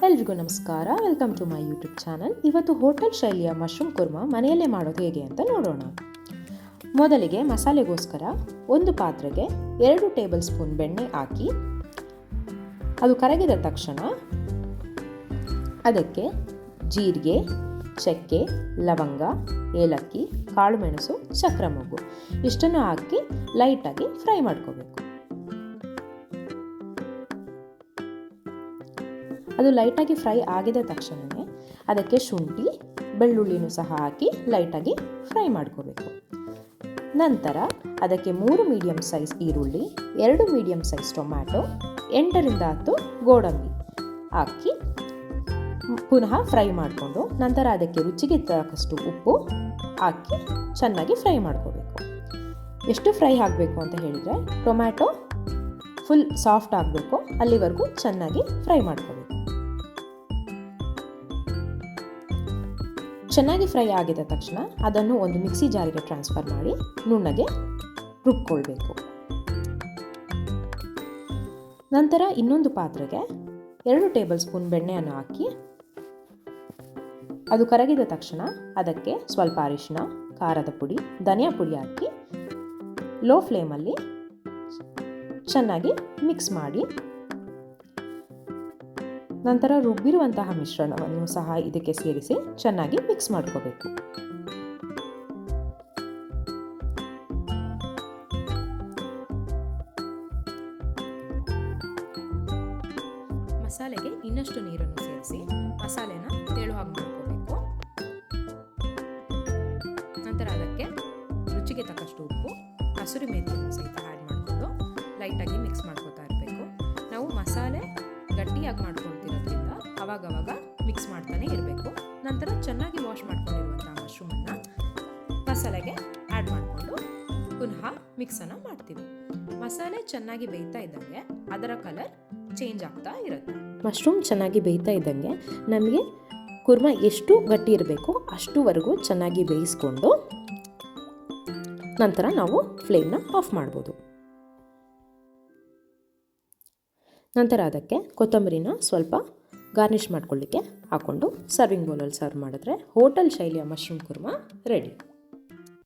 ಎಲ್ರಿಗೂ ನಮಸ್ಕಾರ. Welcome to my YouTube channel. ಇವತ್ತು ಹೋಟೆಲ್ ಶೈಲಿಯ ಮಶ್ರೂಮ್ ಕುರ್ಮಾ ಮನೆಯಲ್ಲೇ ಮಾಡೋದು ಹೇಗೆ ಅಂತ ನೋಡೋಣ. ಮೊದಲಿಗೆ ಮಸಾಲೆಗೋಸ್ಕರ ಒಂದು ಪಾತ್ರೆಗೆ 2 ಟೇಬಲ್ ಸ್ಪೂನ್ ಬೆಣ್ಣೆ ಹಾಕಿ ಅದು ಕರಗಿದ ತಕ್ಷಣ ಅದಕ್ಕೆ ಜೀರಿಗೆ, ಚಕ್ಕೆ, ಲವಂಗ, ಏಲಕ್ಕಿ, ಕಾಳುಮೆಣಸು, ಚಕ್ರ ಮೊಗ್ಗು ಇಷ್ಟನ್ನು ಹಾಕಿ ಲೈಟಾಗಿ ಫ್ರೈ ಮಾಡ್ಕೋಬೇಕು. ಅದು ಲೈಟಾಗಿ ಫ್ರೈ ಆಗಿದ ತಕ್ಷಣವೇ ಅದಕ್ಕೆ ಶುಂಠಿ, ಬೆಳ್ಳುಳ್ಳಿನೂ ಸಹ ಹಾಕಿ ಲೈಟಾಗಿ ಫ್ರೈ ಮಾಡ್ಕೋಬೇಕು. ನಂತರ ಅದಕ್ಕೆ 3 ಮೀಡಿಯಮ್ ಸೈಜ್ ಈರುಳ್ಳಿ, 2 ಮೀಡಿಯಮ್ ಸೈಜ್ ಟೊಮ್ಯಾಟೊ, 8 ರಿಂದ 10 ಗೋಡಂಬಿ ಹಾಕಿ ಪುನಃ ಫ್ರೈ ಮಾಡಿಕೊಂಡು ನಂತರ ಅದಕ್ಕೆ ರುಚಿಗೆ ತಕ್ಕಷ್ಟು ಉಪ್ಪು ಹಾಕಿ ಚೆನ್ನಾಗಿ ಫ್ರೈ ಮಾಡ್ಕೋಬೇಕು. ಎಷ್ಟು ಫ್ರೈ ಆಗಬೇಕು ಅಂತ ಹೇಳಿದರೆ ಟೊಮ್ಯಾಟೊ ಫುಲ್ ಸಾಫ್ಟ್ ಆಗಬೇಕು, ಅಲ್ಲಿವರೆಗೂ ಚೆನ್ನಾಗಿ ಫ್ರೈ ಮಾಡ್ಕೋಬೇಕು. ಚೆನ್ನಾಗಿ ಫ್ರೈ ಆಗಿದ ತಕ್ಷಣ ಅದನ್ನು ಒಂದು ಮಿಕ್ಸಿ ಜಾರಿಗೆ ಟ್ರಾನ್ಸ್ಫರ್ ಮಾಡಿ ನುಣ್ಣಗೆ ರುಬ್ಕೊಳ್ಬೇಕು. ನಂತರ ಇನ್ನೊಂದು ಪಾತ್ರೆಗೆ 2 ಟೇಬಲ್ ಸ್ಪೂನ್ ಬೆಣ್ಣೆಯನ್ನು ಹಾಕಿ ಅದು ಕರಗಿದ ತಕ್ಷಣ ಅದಕ್ಕೆ ಸ್ವಲ್ಪ ಅರಿಶಿನ, ಖಾರದ ಪುಡಿ, ಧನಿಯಾ ಪುಡಿ ಹಾಕಿ ಲೋ ಫ್ಲೇಮಲ್ಲಿ ಚೆನ್ನಾಗಿ ಮಿಕ್ಸ್ ಮಾಡಿ ನಂತರ ರುಬ್ಬಿರುವಂತಹ ಮಿಶ್ರಣವನ್ನು ಸಹ ಇದಕ್ಕೆ ಸೇರಿಸಿ ಚೆನ್ನಾಗಿ ಮಿಕ್ಸ್ ಮಾಡ್ಕೋಬೇಕು. ಮಸಾಲೆಗೆ ಇನ್ನಷ್ಟು ನೀರನ್ನು ಸೇರಿಸಿ ಮಸಾಲೆನ ತೆಳು ಹಾಗೆ ಮಾಡ್ಕೋಬೇಕು. ನಂತರ ಅದಕ್ಕೆ ರುಚಿಗೆ ತಕ್ಕಷ್ಟು ಉಪ್ಪು, ಹಸಿರು ಮೆಂತ್ಯವನ್ನು ಸಹಿತ ಆ್ಯಡ್ ಮಾಡಿಕೊಂಡು ಲೈಟಾಗಿ ಮಿಕ್ಸ್ ಮಾಡ್ಕೋತಾ ಇರಬೇಕು. ನಾವು ಮಸಾಲೆ ಗಟ್ಟಿಯಾಗಿ ಮಾಡ್ಕೊಳ್ತಿರೋದ್ರಿಂದ ಅವಾಗವಾಗ ಮಿಕ್ಸ್ ಮಾಡ್ತಾನೆ ಇರಬೇಕು. ನಂತರ ಚೆನ್ನಾಗಿ ವಾಶ್ ಮಾಡ್ಕೊಂಡಿರುವಂಥ ಮಶ್ರೂಮನ್ನು ಮಸಾಲೆಗೆ ಆ್ಯಡ್ ಮಾಡಿಕೊಂಡು ಪುನಃ ಮಿಕ್ಸನ್ನು ಮಾಡ್ತೀವಿ. ಮಸಾಲೆ ಚೆನ್ನಾಗಿ ಬೇಯ್ತಾ ಇದ್ದಂಗೆ ಅದರ ಕಲರ್ ಚೇಂಜ್ ಆಗ್ತಾ ಇರುತ್ತೆ. ಮಶ್ರೂಮ್ ಚೆನ್ನಾಗಿ ಬೇಯ್ತಾ ಇದ್ದಂಗೆ ನಮಗೆ ಕುರ್ಮಾ ಎಷ್ಟು ಗಟ್ಟಿ ಇರಬೇಕು ಅಷ್ಟುವರೆಗೂ ಚೆನ್ನಾಗಿ ಬೇಯಿಸ್ಕೊಂಡು ನಂತರ ನಾವು ಫ್ಲೇಮ್ನ ಆಫ್ ಮಾಡ್ಬೋದು. ನಂತರ ಅದಕ್ಕೆ ಕೊತ್ತಂಬರಿನ ಸ್ವಲ್ಪ ಗಾರ್ನಿಷ್ ಮಾಡ್ಕೊಳ್ಳಿಕ್ಕೆ ಹಾಕ್ಕೊಂಡು ಸರ್ವಿಂಗ್ ಬೌಲಲ್ಲಿ ಸರ್ವ್ ಮಾಡಿದ್ರೆ ಹೋಟೆಲ್ ಶೈಲಿಯ ಮಶ್ರೂಮ್ ಕುರ್ಮಾ ರೆಡಿ.